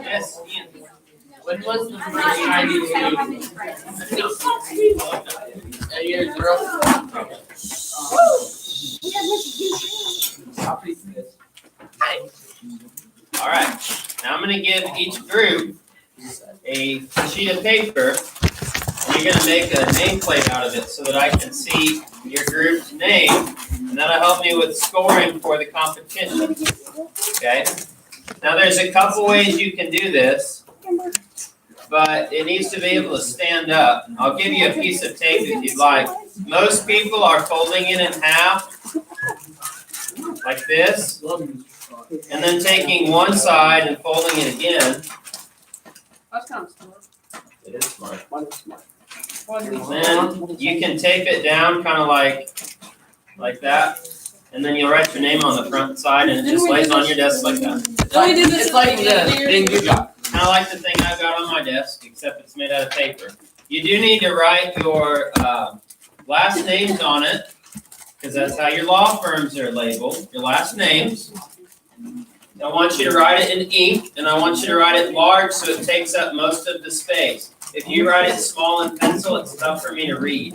Yes, Ian. When was the first time you years ago? All right. Now I'm going to give each group a sheet of paper, and you're going to make a nameplate out of it so that I can see your group's name, and that'll help me with scoring for the competition. Okay? Now there's a couple ways you can do this, but it needs to be able to stand up. I'll give you a piece of tape if you'd like. Most people are folding it in half, like this, and then taking one side and folding it again. That's kind of smart. It is smart. And Then you can tape it down kind of like that, and then you'll write your name on the front side, and it just lays on your desk like that. It's like the thing you got. Kind of like the thing I've got on my desk, except it's made out of paper. You do need to write your last names on it, because that's how your law firms are labeled, your last names. I want you to write it in ink, and I want you to write it large so it takes up most of the space. If you write it small in pencil, it's tough for me to read.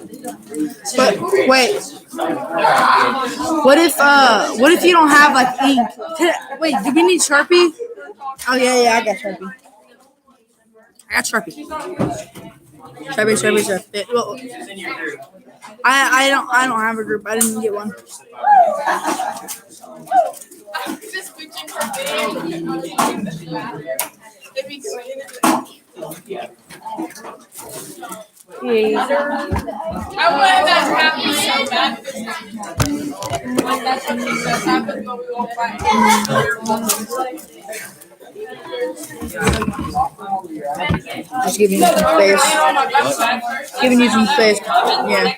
But wait, what if you don't have like ink? Wait, do we need Sharpie? Oh yeah, I got Sharpie. Sharpie. Well, It's in your group. I don't have a group. I didn't get one. Just switching from I wanted that to happen so bad. Like that's what just happened, but we won't fight. Just giving you some space. Giving you some space. Yeah.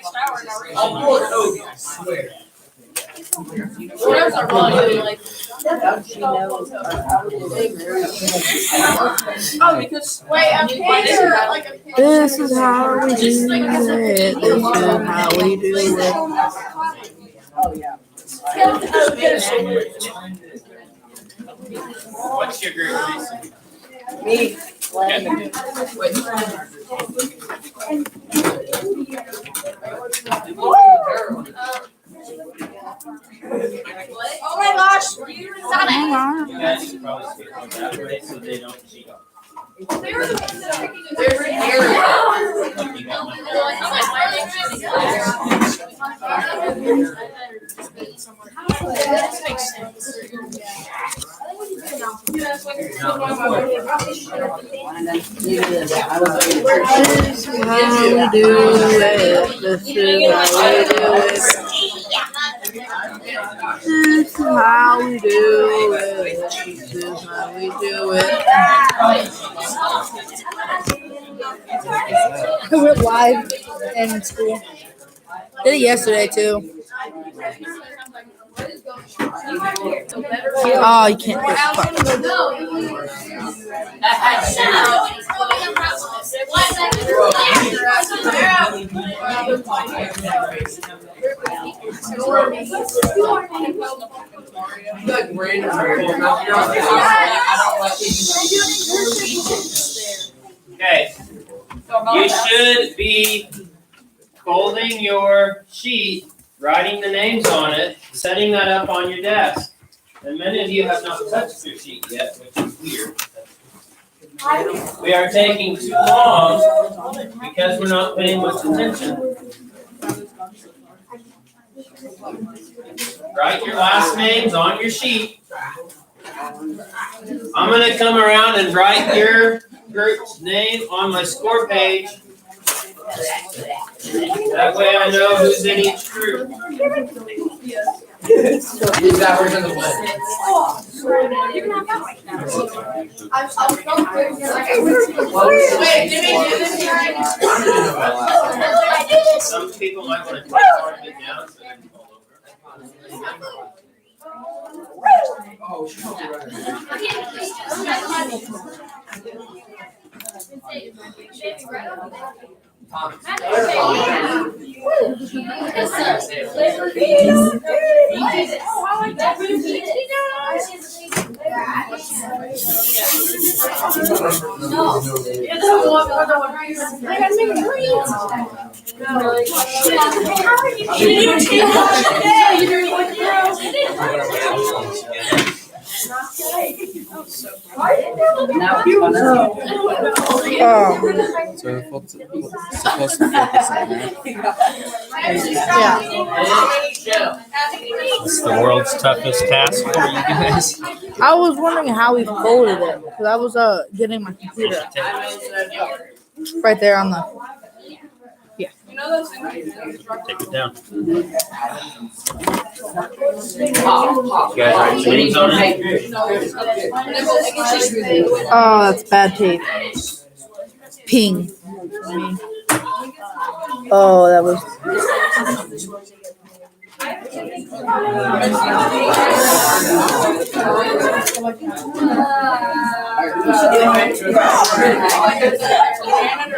Oh, because wait, I'm like a This is how we do it. This is how we do it. What's your group, Mason? Me. Okay. oh my gosh, You guys should probably skip on that way so they don't cheat. there's an This is how we do it. This is how we do it. This is how we do it. This is how we do it. I went live in school. Did it yesterday too. Oh, you can't do it. Fuck. Okay. You should be folding your sheet, writing the names on it, setting that up on your desk. And many of you have not touched your sheet yet, which is weird. We are taking too long because we're not paying much attention. Write your last names on your sheet. I'm going to come around and write your group's name on my score page. That way I know who's in each group. Is that where the Some people might want to take part of it down so they can fall over. Oh, So we're supposed to focus on that. yeah. It's the world's toughest task for you guys. I was wondering how we folded it because I was getting my computer right there on the. You know those things? Take it down. You guys write your names on it? Oh, that's bad tape. Ping. Oh, that was.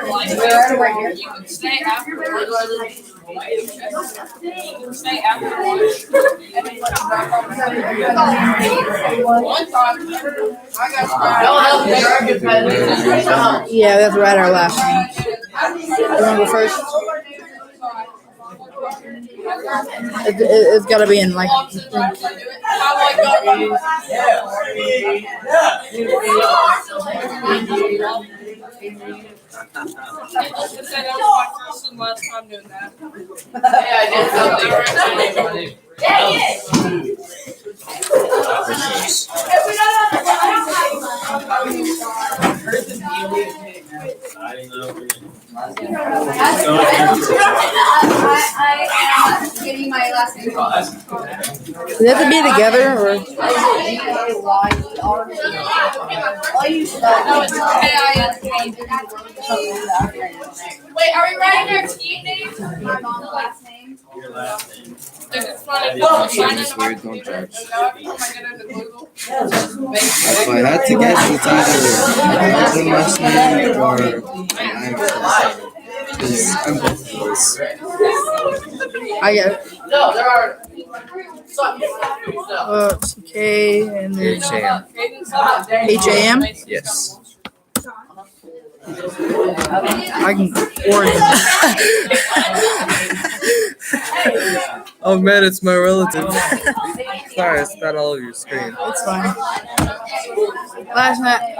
You can stay afterwards. Stay afterwards. One time, I got Yeah, we have to write our last name. You want to go first? It's got to be in like. Last time doing that. I didn't know. I am getting my last name. Does it have to be together or? Wait, are we writing our team names? My mom's last name. Your last name. Is it funny? It's weird, don't judge. If I had to guess, it's either my husband's last name or I'm because I'm both of those. I get No, there are. CK and then H-A-M. HAM. Yes. I can order them. Oh man, it's my relative. Sorry, I spat all over your screen. It's fine. Last night,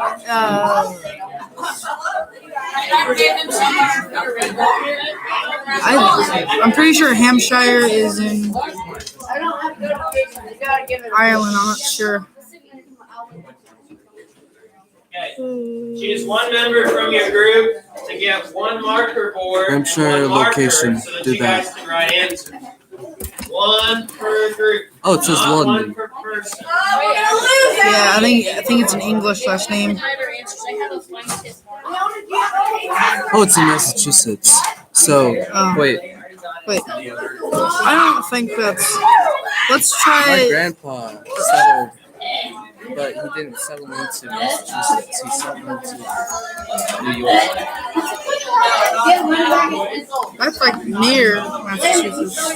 I'm pretty sure Hampshire is in Ireland. I'm not sure. Okay. Choose one member from your group to get one marker board. Hampshire one marker location. So that Do you guys that. can write answers. One per group. Oh, it says not London. one per person. Yeah, I think it's an English last name. Oh, it's in Massachusetts. So, wait. I don't think that's. Let's My try. grandpa settled, but he didn't settle into Massachusetts. He settled into New York. That's like near Massachusetts.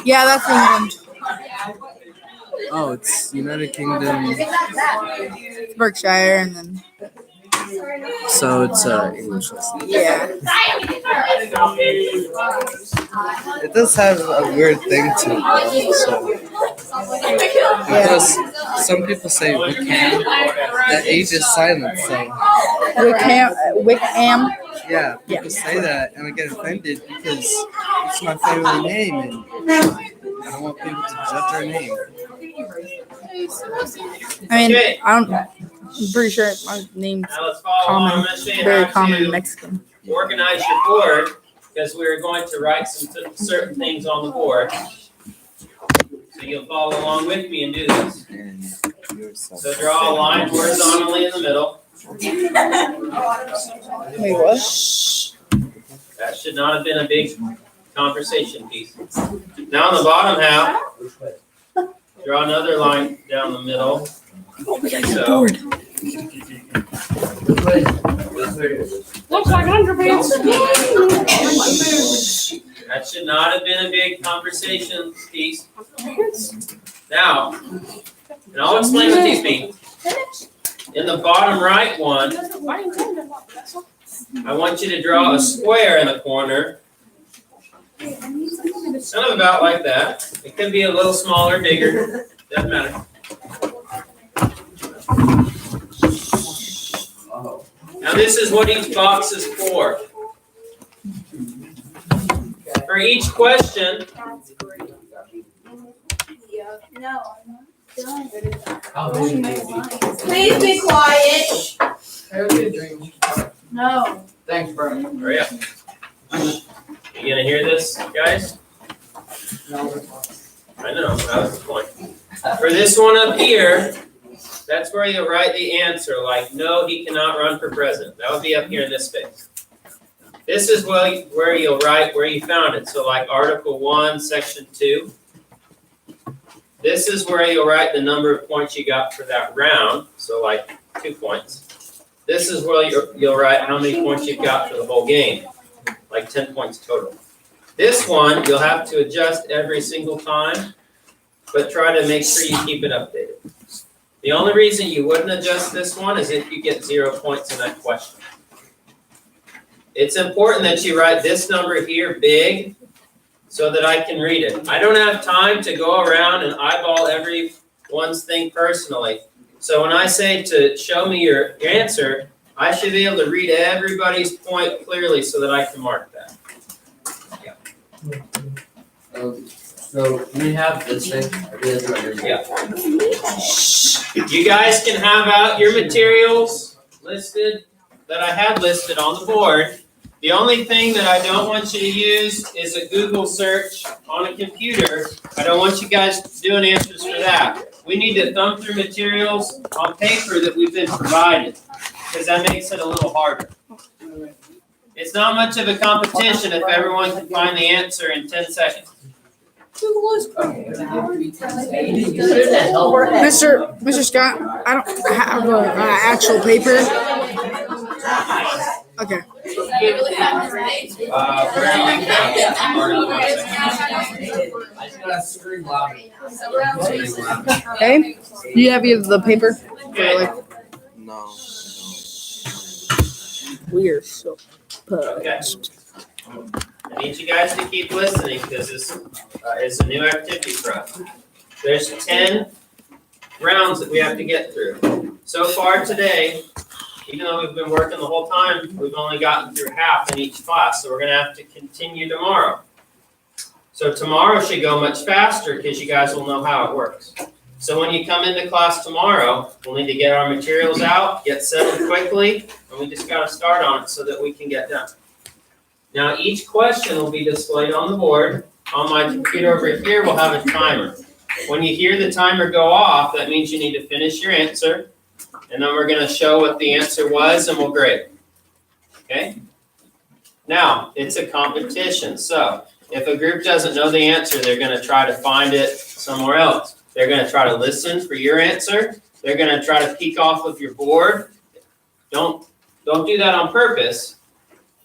Yeah, that's England. Oh, it's United Kingdom. Berkshire, and then So it's English lesson. yeah. It does have a weird thing to it. So. Because some people say Wickham, that H is silent. So Wickham. yeah, people say that, and I get offended because it's my family name, and I don't want people to judge our name. I mean, I'm pretty sure my name's Now let's follow along. I'm common, gonna show you very how common to Mexican. organize your board because we're going to write some certain things on the board. So you'll follow along with me and do this. And So draw a line horizontally in the middle. Wait, what? That should not have been a big conversation piece. Now on the bottom half, draw another line down the middle. Oh, we gotta get So- bored. Looks like underpants. That should not have been a big conversation piece. Now, And I'll explain what these mean. In the bottom right one, I want you to draw a square in the corner. Kind of about like that. It could be a little smaller, bigger, doesn't matter. Now this is what each box is for. For each question, No, I'm not done. Please be quiet. No. Thanks, Brian. hurry up. You gonna hear this, guys? I know, that was the point. For this one up here, that's where you'll write the answer, like, no, he cannot run for president. That would be up here in this space. This is where you'll write where you found it. So like Article 1, Section 2. This is where you'll write the number of points you got for that round. So like 2 points. This is where you'll write how many points you've got for the whole game. Like 10 points total. This one, you'll have to adjust every single time, but try to make sure you keep it updated. The only reason you wouldn't adjust this one is if you get 0 points in that question. It's important that you write this number here big so that I can read it. I don't have time to go around and eyeball everyone's thing personally. So when I say to show me your answer, I should be able to read everybody's point clearly so that I can mark that. So we have this thing. Yeah. You guys can have out your materials listed that I had listed on the board. The only thing that I don't want you to use is a Google search on a computer. I don't want you guys doing answers for that. We need to thumb through materials on paper that we've been provided, because that makes it a little harder. It's not much of a competition if everyone can find the answer in 10 seconds. Mr. Scott, I don't have an actual paper. Okay. Where are you? Okay. Do you have the paper? Okay. No. We're so Okay. I need you guys to keep listening because this is a new activity for us. There's 10 rounds that we have to get through. So far today, even though we've been working the whole time, we've only gotten through half in each class, so we're gonna have to continue tomorrow. So tomorrow should go much faster because you guys will know how it works. So when you come into class tomorrow, we'll need to get our materials out, get settled quickly, and we just gotta start on it so that we can get done. Now, each question will be displayed on the board. On my computer over here, we'll have a timer. When you hear the timer go off, that means you need to finish your answer, and then we're gonna show what the answer was and we'll grade. Okay? Now, it's a competition, so if a group doesn't know the answer, they're gonna try to find it somewhere else. They're gonna try to listen for your answer. They're gonna try to peek off of your board. Don't do that on purpose.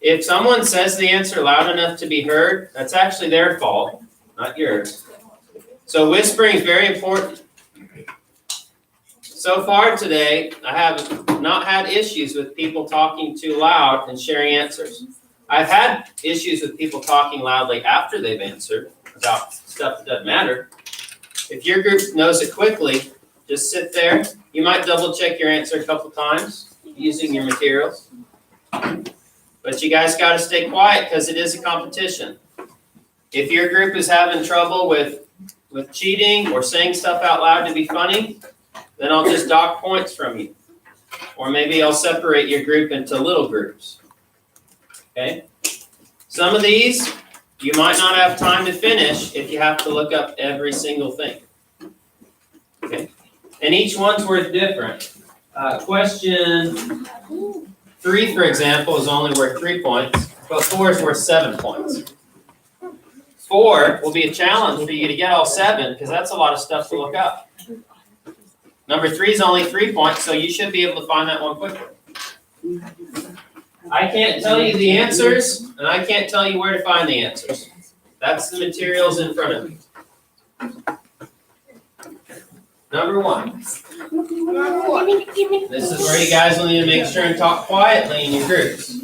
If someone says the answer loud enough to be heard, that's actually their fault, not yours. So whispering is very important. So far today, I have not had issues with people talking too loud and sharing answers. I've had issues with people talking loudly after they've answered about stuff that doesn't matter. If your group knows it quickly, just sit there. You might double check your answer a couple times using your materials. But you guys gotta stay quiet because it is a competition. If your group is having trouble with cheating or saying stuff out loud to be funny, then I'll just dock points from you. Or maybe I'll separate your group into little groups. Okay? Some of these, you might not have time to finish if you have to look up every single thing. Okay? And each one's worth different. Question 3, for example, is only worth 3 points, but 4 is worth 7 points. 4 will be a challenge for you to get all 7, because that's a lot of stuff to look up. Number 3 is only 3 points, so you should be able to find that one quickly. I can't tell you the answers, and I can't tell you where to find the answers. That's the materials in front of you. Number one. This is where you guys will need to make sure and talk quietly in your groups.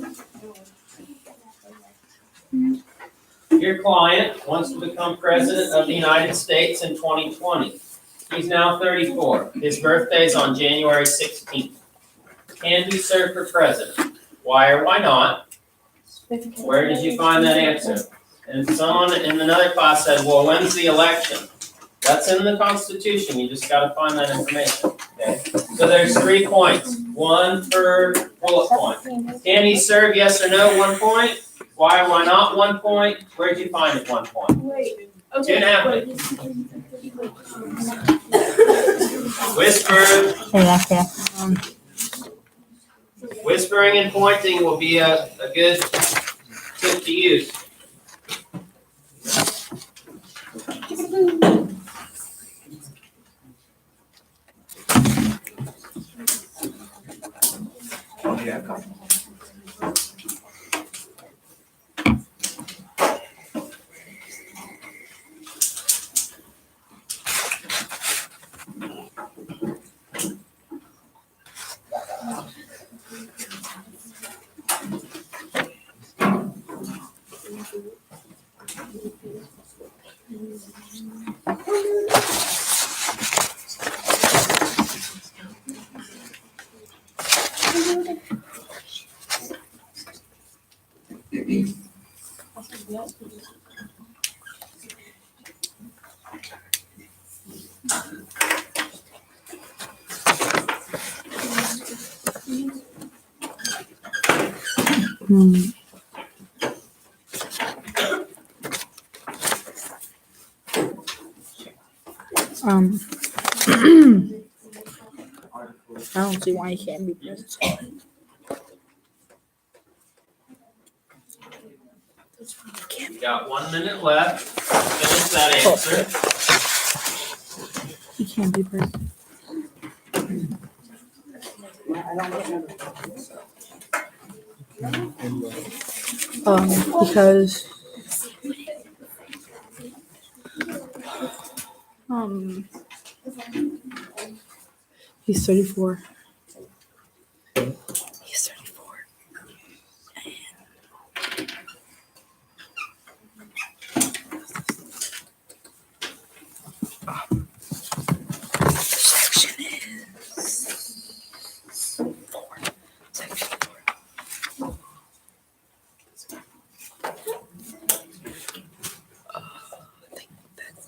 Your client wants to become President of the United States in 2020. He's now 34. His birthday is on January 16th. Can he serve for president? Why or why not? Where did you find that answer? And someone in another class said, well, when's the election? That's in the Constitution. You just got to find that information. Okay? So there's 3 points. 1 per bullet point. Can he serve? Yes or no? 1 point. Why or why not? 1 point. Where'd you find it? 1 point. Didn't happen. Whisper. Whispering and pointing will be a good tip to use. I don't see why he can't be president. You got 1 minute left. Finish that answer. He can't be president. Because he's 34. He's 34. Section is 4. Section 4. I think that's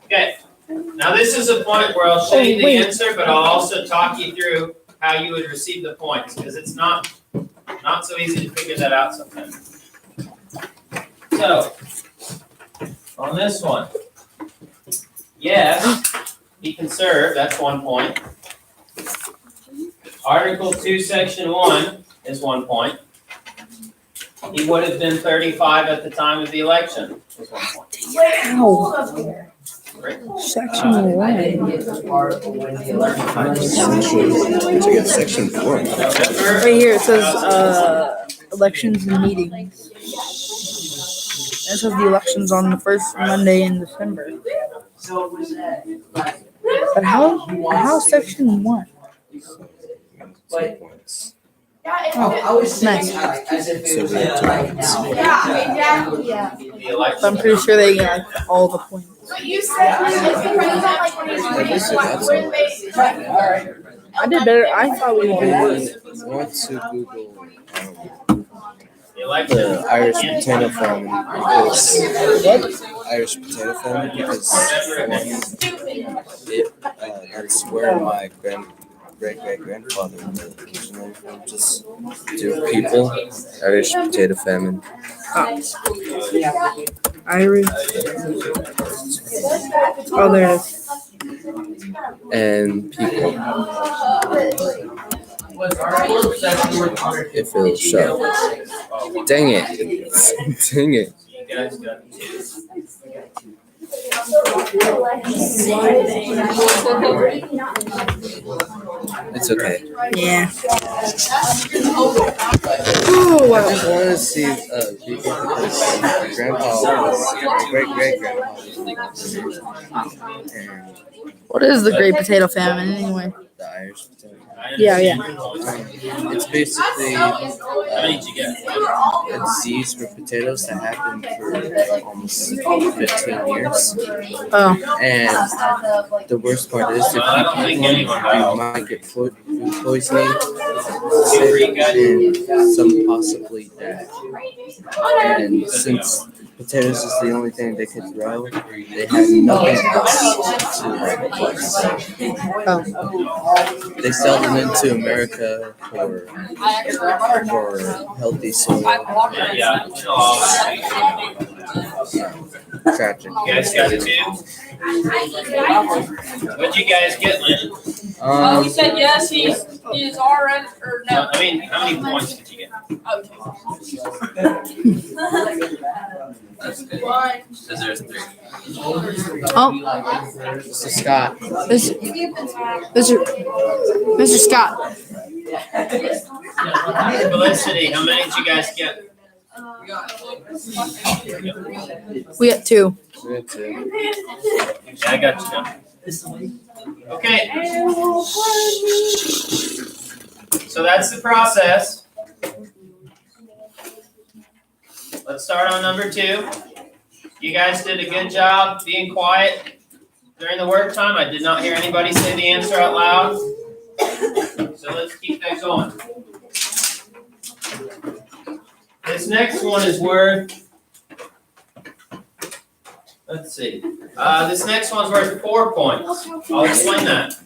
Okay. Now this is a point where I'll show you the answer, but I'll also talk you through how you would receive the points, because it's not so easy to figure that out sometimes. So, on this one, yes, he can serve, that's 1 point. Article 2, Section 1 is 1 point. He would have been 35 at the time of the election, is 1 point. Ow. Section 1. To get section 4. Right here it says elections and meetings. It says the elections on the first Monday in December. But how section 1? I was Nice. as if So it was we have 2 points. The election. So I'm pretty sure they get like all the points. But you said it's because like when I did better. I thought we did worse. I want to Google The election. the Irish potato famine because Irish potato famine because that's where my great-great-grandfather originally from. Just do people Irish potato famine. Irish. Oh, there it is. And people. If it'll show. Dang it. Dang it. You guys got 2. It's okay. Yeah. Oh, I just wanted to see people because my grandpa was my great-great-grandpa was and what is the Great Potato Famine anyway? the Irish potato. Yeah, yeah. It's basically How many did you get? a disease for potatoes that happened for almost 15 years. Oh, And the worst part is if you eat one, you might get food poisoning and some possibly die. And since potatoes is the only thing they could grow, they had nothing else to replace. oh. They sell them into America for healthy soil. Yeah. Tragic. You guys got 2? What'd you guys get, Lynn? He said yes, he's already, or no. I mean, how many points did you get? That's good. Because there's 3. Oh, Mr. Scott. Mr. Scott. Felicity, how many did you guys get? We got 2. Me too. Yeah, I got you now. Okay. So that's the process. Let's start on number 2. You guys did a good job being quiet during the work time. I did not hear anybody say the answer out loud. So let's keep that going. This next one is worth, let's see. This next one's worth 4 points. I'll explain that.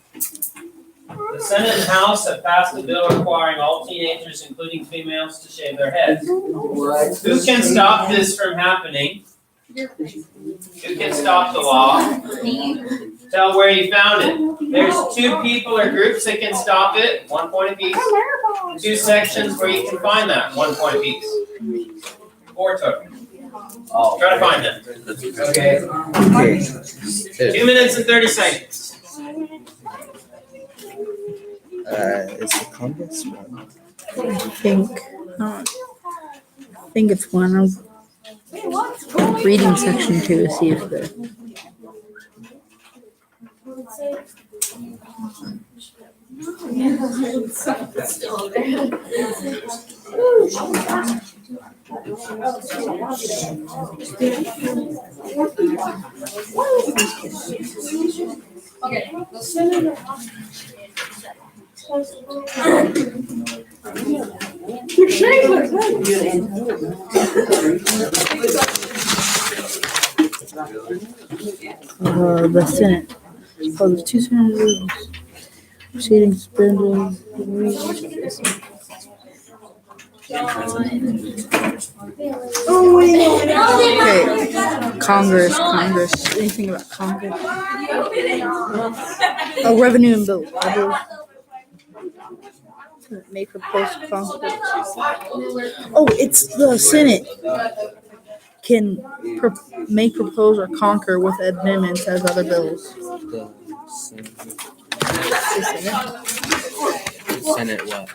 The Senate and House have passed a bill requiring all teenagers, including females, to shave their heads. Who can stop this from happening? Who can stop the law? Tell where you found it. There's 2 people or groups that can stop it, 1 point apiece. 2 sections where you can find that, 1 point apiece. 4 total. Try to find them. Okay. 2 minutes and 30 seconds. Is the Congress one? I think it's one. I'm reading section 2 to see if the. Okay, the Senate. The Senate. Oh, there's 2 senators. Proceedings suspended. Okay. Congress. Anything about Congress? Oh, revenue and bills. May propose Congress. Oh, it's the Senate. May propose or concur with amendments as other bills. The Senate what?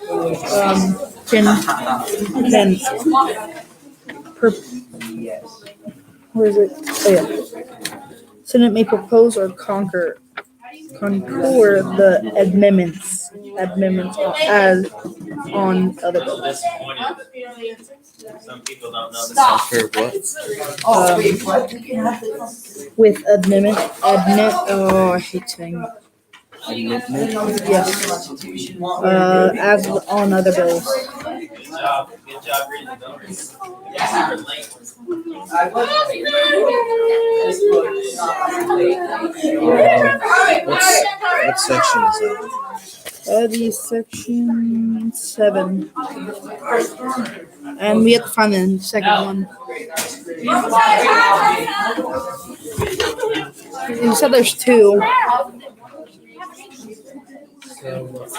Where is it? Oh yeah. Senate may propose or concur the amendments as on other bills. Disappointed that some people don't know this. Concur what? With amendment. Oh, I hate saying it. Amendment? Yes. As on other bills. Good job reading the bill. Super late. What section is that? The section 7. And we have to find the second one. You said there's 2. It's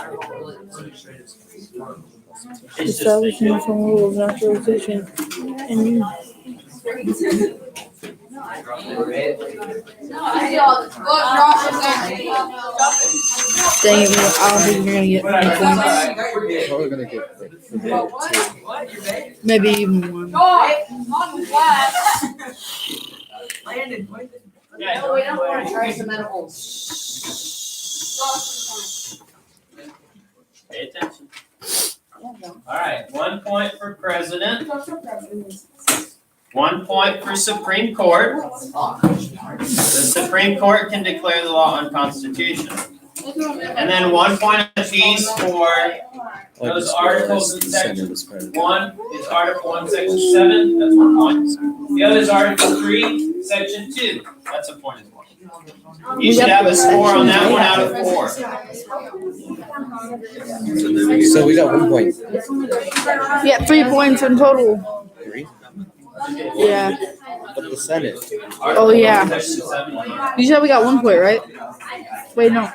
just, Establishing some rule of naturalization and dang it, I don't think you're gonna get any points. Probably gonna get like forbid two. Maybe even one. yeah, No, we don't wanna try some edibles. pay attention. Alright, 1 point for president, 1 point for Supreme Court. The Supreme Court can declare the law unconstitutional. And then 1 point apiece for those articles in section 1 is Article 1, Section 7, that's 1 point. The other is Article 3, Section 2, that's a point as well. You should have a score on that one out of 4. So we got 1 point. Yeah, 3 points in total. 3? Yeah. But the Senate. Oh, yeah. Section 7. You said we got 1 point, right? Wait, no.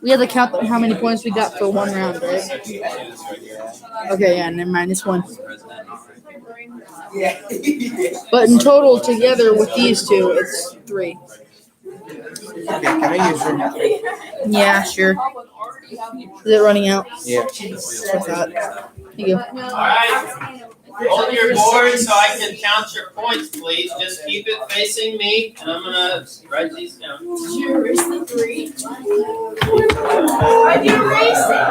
We had to count how many points we got for one round, right? Section 2 is right here. Okay, yeah, never mind. It's 1. Yeah. But in total, together with these two, it's 3. Okay, can I use your Yeah, sure. Is it running out? Yeah. I thought. Here you go. Alright, hold your board so I can count your points, please. Just keep it facing me, and I'm gonna write these down. Why'd you erase it?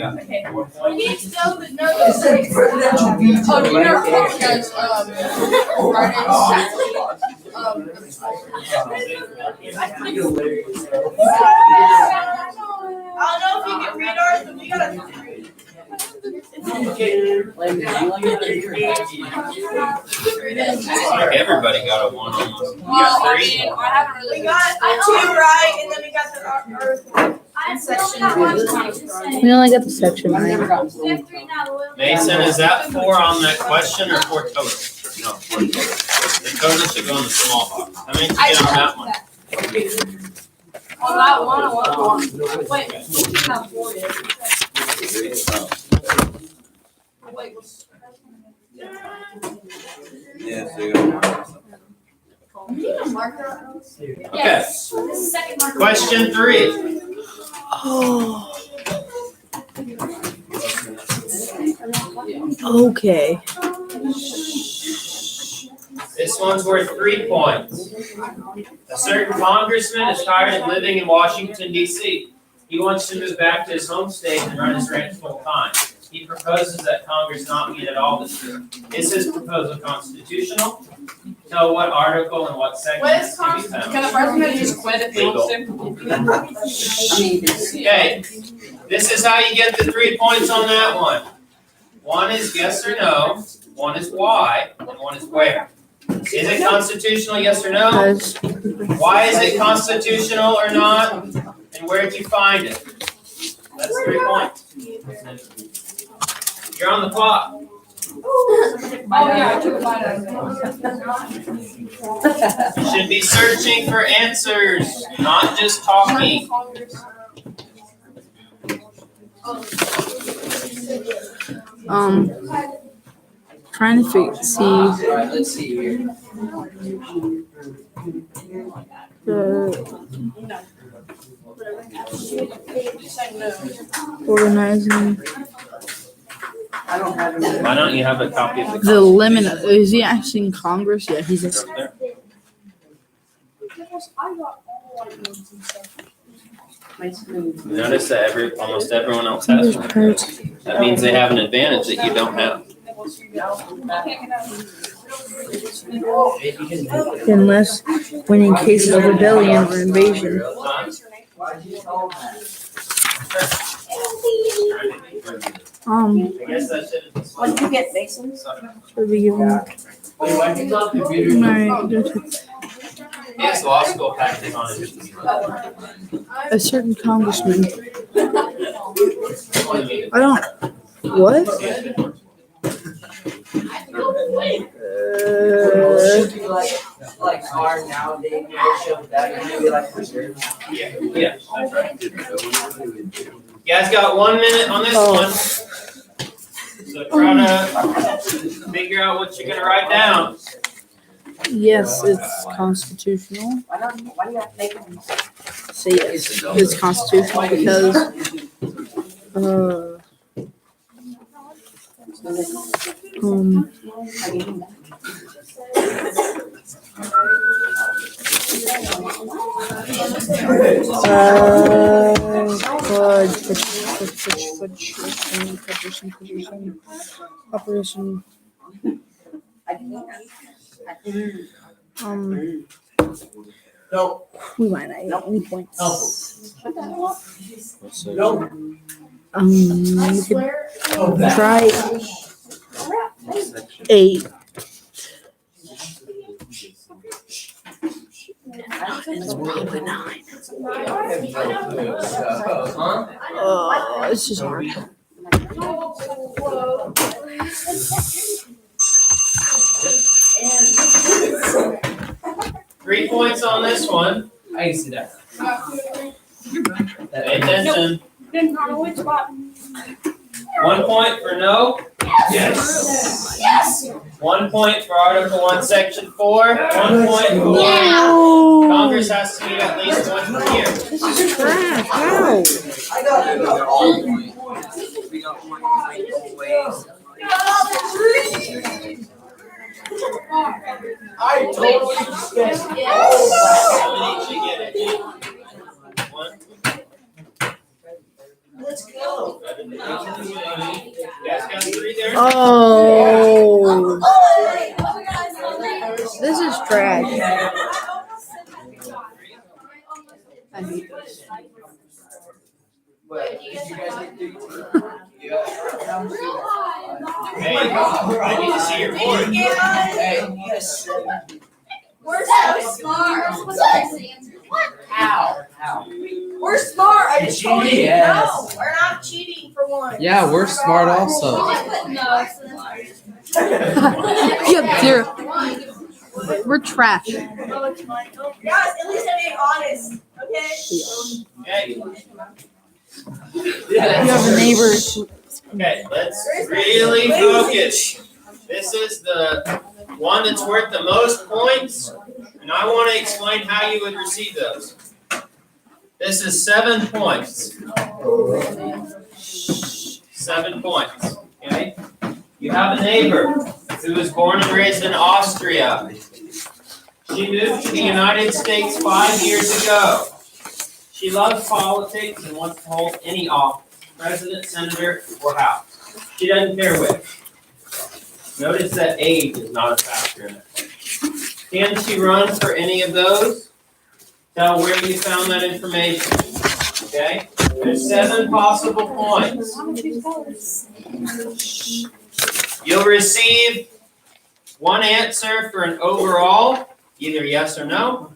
Okay. We need to know the notice. Oh, do you know because I don't know if you can read ours, but we gotta. Like everybody got a 1 almost. You Well, got I 3? mean, I haven't really. We got 2 right, and then we got the section. We only got the section right. Mason, is that 4 on that question or 4 total? No, 4 total. The total should go in the small box. How many did you get on that one? On that one, I want 1. Wait, you have 4 Wait, what's? Yeah, so you go. Okay, question 3. Oh. Okay. This one's worth 3 points. A certain congressman is tired of living in Washington, D.C. He wants to move back to his home state and run his ranch full time. He proposes that Congress not meet at all this year. Is his proposal constitutional? Tell what article and what section What it is can be found. Can the president just quit if he wants to? Okay, this is how you get the 3 points on that one. 1 is yes or no, 1 is why, and 1 is where. Is it constitutional, yes or no? Guys, Why is it constitutional or not? And where did you find it? That's 3 points. You're on the clock. Oh, yeah, I took mine. You should be searching for answers, not just talking. Trying to see Alright, let's see here. organizing I don't have any. Why don't you have a copy of the the limit. Is he actually in Congress? Yeah, he's in. there? Notice that almost everyone else has one. That means they have an advantage that you don't have. Unless when in cases of rebellion or invasion. Why'd you tell them that? I guess that should. What did you get, Mason? Should be given. Wait, why'd you tell the computer? Right. He has law school practice on it. A certain congressman. I don't. What? Should be like hard nowadays, you know, show that, and maybe like reserve. Yeah, that's right. got 1 minute on this Oh. one. So try to figure out what you're gonna write down. Yes, it's constitutional. Why do you have to make them? So yes, it's constitutional because operation. No. We might not get any points. No. We could try 8. It's probably 9. Oh, it's just hard. Three points on this one. I can see that. Pay attention. Then Connor, which spot? 1 point for no. Yes. Yes. 1 point for Article 1, Section 4. 1 point for No! Congress has to meet at least once per year. This is trash. How? I got all points. We got 1 point always. I totally spent. How many did you get it? 1. Let's go. You guys got 3 there? Oh, this is trash. I hate this. Hey, I need to see your board. Yes. We're so smart. How? How? We're smart. I just told you. Yes. No, we're not cheating for once. Yeah, we're smart also. Yep, 0. We're trash. Guys, at least I'm being honest. Okay. Okay, You have a neighbor. okay, let's really focus. This is the one that's worth the most points, and I want to explain how you would receive those. This is 7 points. 7 points, okay? You have a neighbor who was born and raised in Austria. She moved to the United States 5 years ago. She loves politics and wants to hold any office, president, senator, or house. She doesn't care which. Notice that age is not a factor in it. Can she run for any of those? Tell where you found that information. Okay? There's 7 possible points. You'll receive 1 answer for an overall, either yes or no.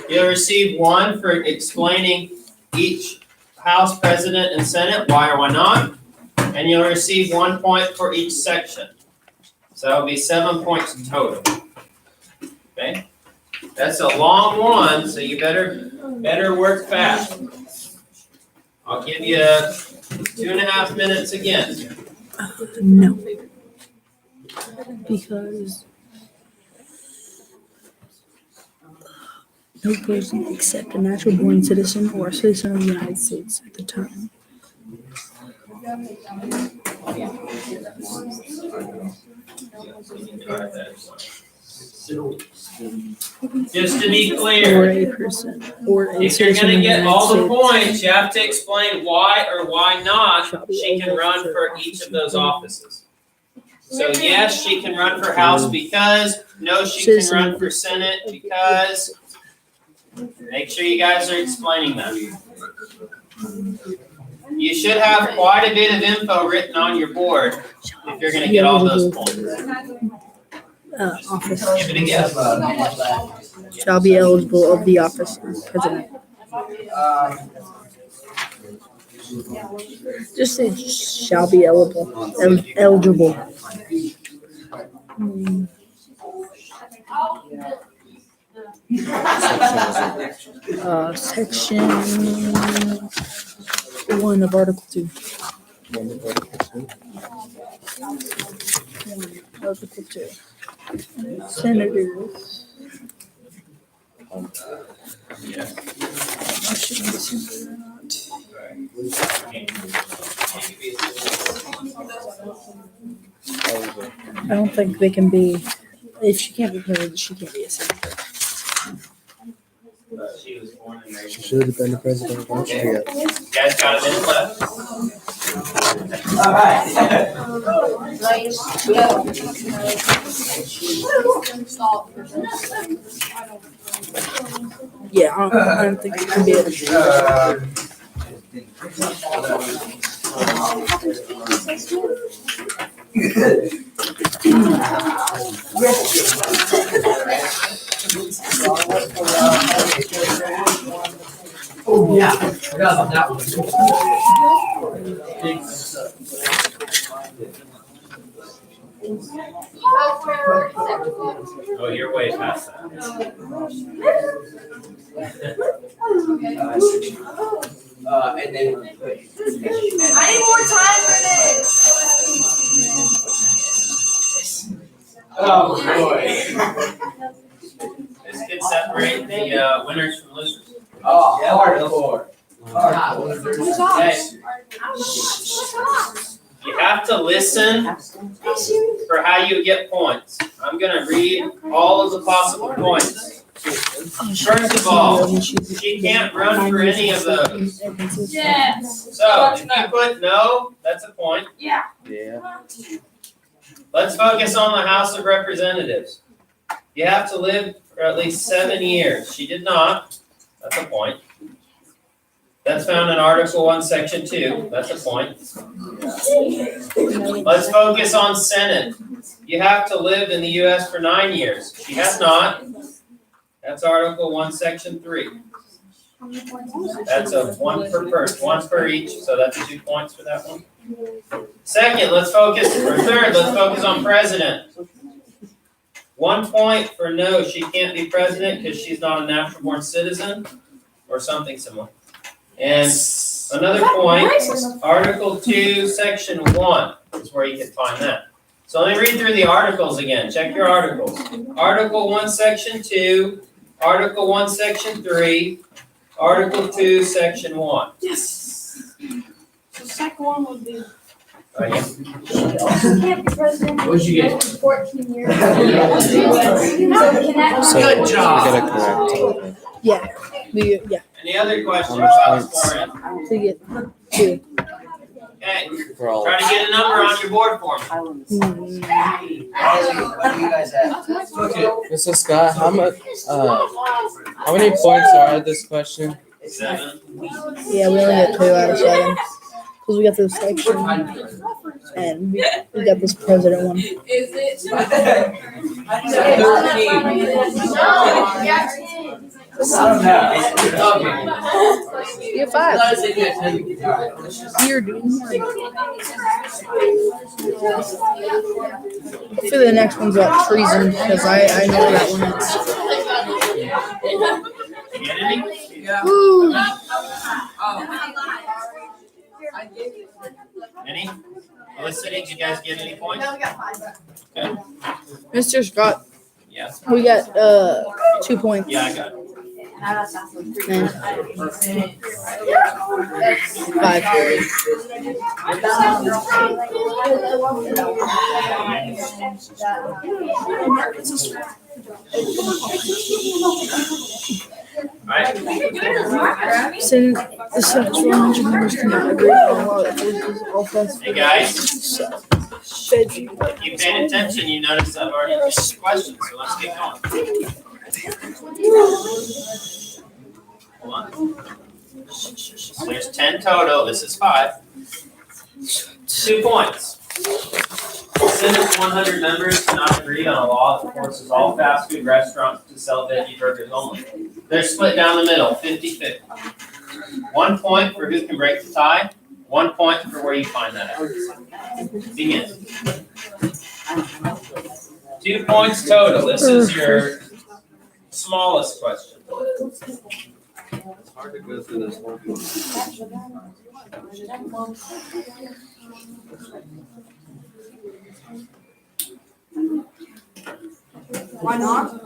You'll receive 1 for explaining each House, President, and Senate, why or why not. And you'll receive 1 point for each section. So that'll be 7 points total. Okay? That's a long one, so you better work fast. I'll give you 2.5 minutes again. No. Because no person except a natural born citizen or a citizen of the United States at the time. Just to be Or clear, a person or a if you're citizen gonna of the get United all the States points, you have to explain why or why not shall be she can able run to for each of those offices. So yes, she can run for House because, no, she can run for Senate because. Make sure you guys are explaining that. You should have quite a bit of info written on your board if you're gonna get all those points. office Give it a guess. shall be eligible of the office of president. Just say shall be eligible. Eligible. Section 1 of Article 2. Article 2. Senators. I shouldn't be senator or not. I don't think they can be. If she can't be president, she can't be a senator. She was born and raised. She should have been the president of Austria. You guys got a minute left? Yeah, I don't think she can be a. Oh, yeah, I forgot about that one. Oh, you're way past that. And then. I need more time for this. Oh, boy. This could separate the winners from losers. Oh, hardcore. Hardcore. Okay, you have to listen for how you get points. I'm gonna read all of the possible points. First of all, she can't run for any of those. Yes. So if you put no, that's a point. Yeah. Yeah. Let's focus on the House of Representatives. You have to live for at least 7 years. She did not. That's a point. That's found in Article 1, Section 2. That's a point. Let's focus on Senate. You have to live in the U.S. for 9 years. She has not. That's Article 1, Section 3. That's a one per each, so that's 2 points for that one. Second, third, let's focus on president. 1 point for no, she can't be president because she's not a natural born citizen or something similar. And another point, Article 2, Section 1 is where you can find that. So let me read through the articles again. Check your articles. Article 1, Section 2, Article 1, Section 3, Article 2, Section 1. Yes. The second one would be. Right here. She also can't be president. What'd you get? 14 years. So Good job. we gotta correct. Yeah. Any other questions How much about points? scoring? To get 2. Okay, For all. try to get a number on your board for me. What do you guys have? Mr. Scott, how many points are this question? 7. Yeah, we only get 2 out of 7. Because we got this section and we got this president one. Is it? You have 5. You're doing more. Hopefully the next one's about treason because I know that one is. You get any? Woo! Any? Melissa, did you guys get any points? No, we got 5. Mr. Scott, Yeah. we got 2 points. Yeah, I got it. And 5. Alright, Since the sexual members cannot agree on law that forces all festivals. hey guys, Should you? if you paid attention, you noticed I've already finished the questions, so let's get going. Hold on. There's 10 total, this is 5. 2 points. Senate's 100 members cannot agree on a law that forces all fast food restaurants to sell veggie burgers only. They're split down the middle, 50-50. 1 point for who can break the tie, 1 point for where you find that out. Begin. 2 points total. This is your smallest question. It's hard to go through this whole thing. Why not?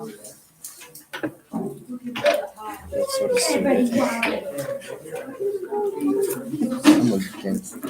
That's sort of stupid. I'm against it.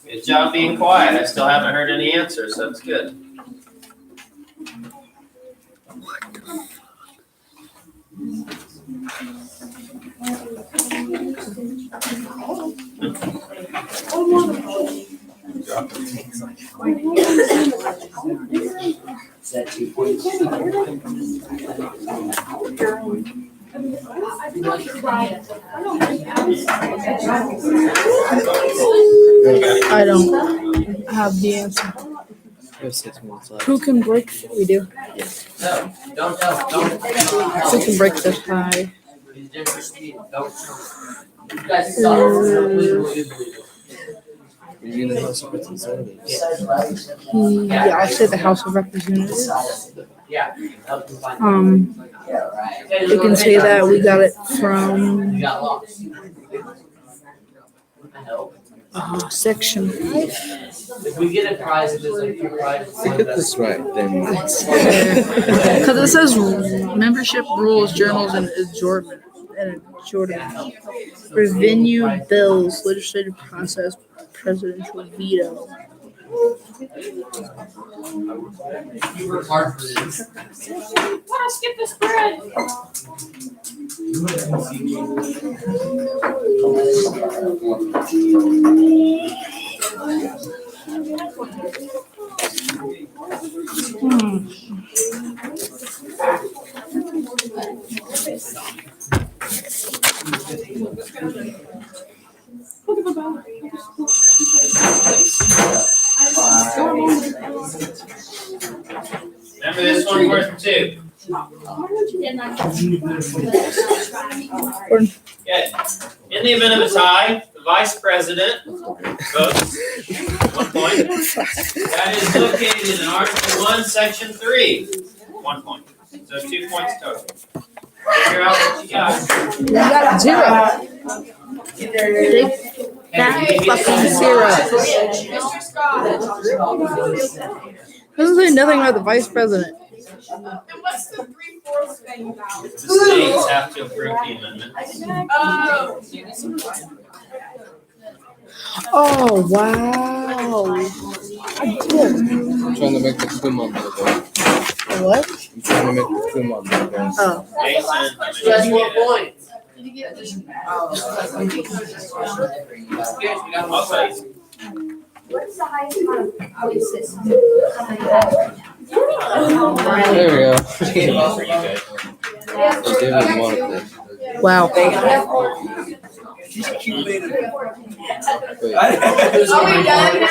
Good job being quiet. I still haven't heard any answers, so that's good. Is that 2 points? I don't have the answer. We have 6 minutes left. Who can break? We do. No, don't. Who can break the tie? Don't. You guys stop. You're in the House of Representatives. Yeah, I'll say the House of Representatives. Yeah. You Yeah, right. We can say that we got it from got lost. I know. section 5. If we get a prize, if there's like a prize. If you get this right, then Because it says membership rules, journals, and adjournment. Revenue bills, legislative process, presidential veto. You work hard for this. Wanna skip the spread? Remember this one worth 2. Okay. In the event of a tie, the vice president votes 1 point. That is located in Article 1, Section 3. 1 point. So 2 points total. Figure out what you got. We got 0. That fucking 0. Mr. Scott. Doesn't say nothing about the vice president. And what's the 3/4 thing about? The states have to approve the amendment. Oh. Oh, wow. I did. I'm trying to make the Kuma logo. What? I'm trying to make the Kuma logo. Oh. Mason, You guys want points? I'll say. What is the highest amount of voices? There we go. Yeah. They gave us one of them. Wow. Wait. Are we done now?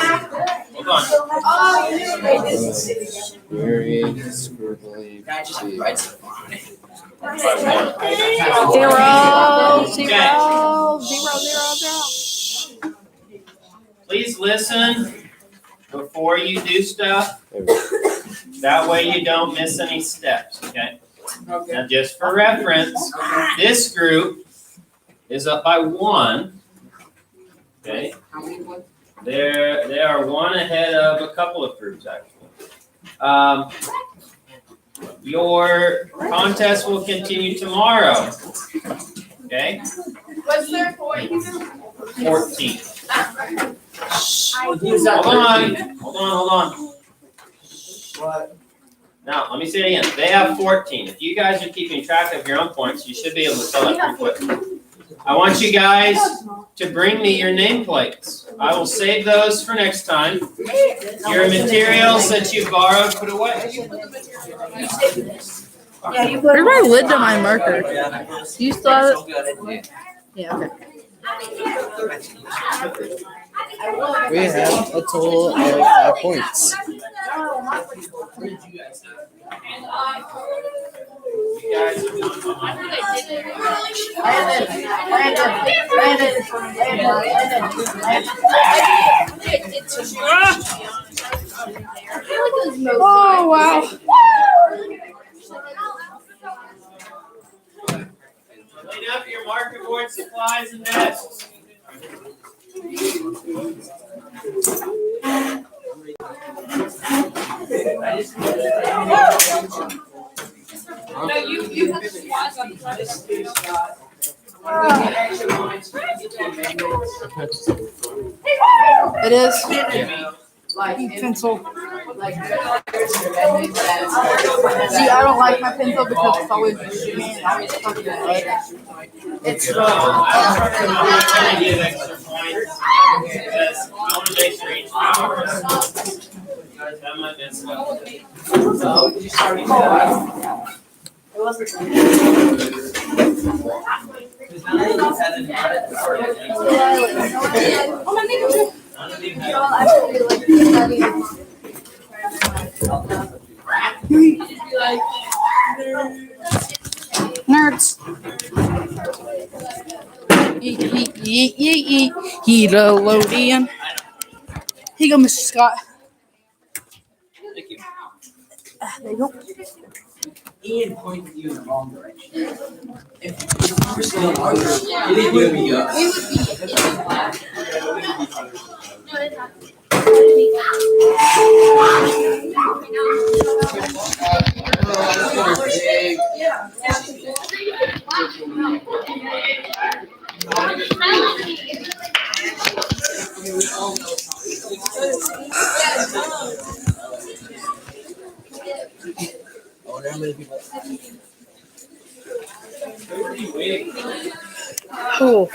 Hold on. Oh, you made this. Very scribbly. Zero. Please listen before you do stuff. There we go. That way you don't miss any steps, okay? Now, just for reference, this group is up by 1. Okay? They are 1 ahead of a couple of groups, actually. Your contest will continue tomorrow. Okay? What's their point? 14. Use that. Hold on. What? Now, let me say it again. They have 14. If you guys are keeping track of your own points, you should be able to tell that pretty quick. I want you guys to bring me your nameplates. I will save those for next time. Your materials that you borrowed, put away. Where's my lid to my marker? Do you still have it? Yeah, okay. We have a total of 5 points. You guys are doing fine. Oh, wow. Clean up your marker board supplies and desks. No, you have the supplies on the front. It is. Yeah. Pencil. See, I don't like my pencil because it's always shimmy and always fucking red. It's I'm trying to give extra points because I want to make sure each member that might be slow. Nerds. Yeet, yeet, yeet, yeet, yeet. Heatolodian. Here you go, Mr. Scott. Thank you. There you go. Ian pointed you in the wrong direction. If you were still longer, it would be us. Cool.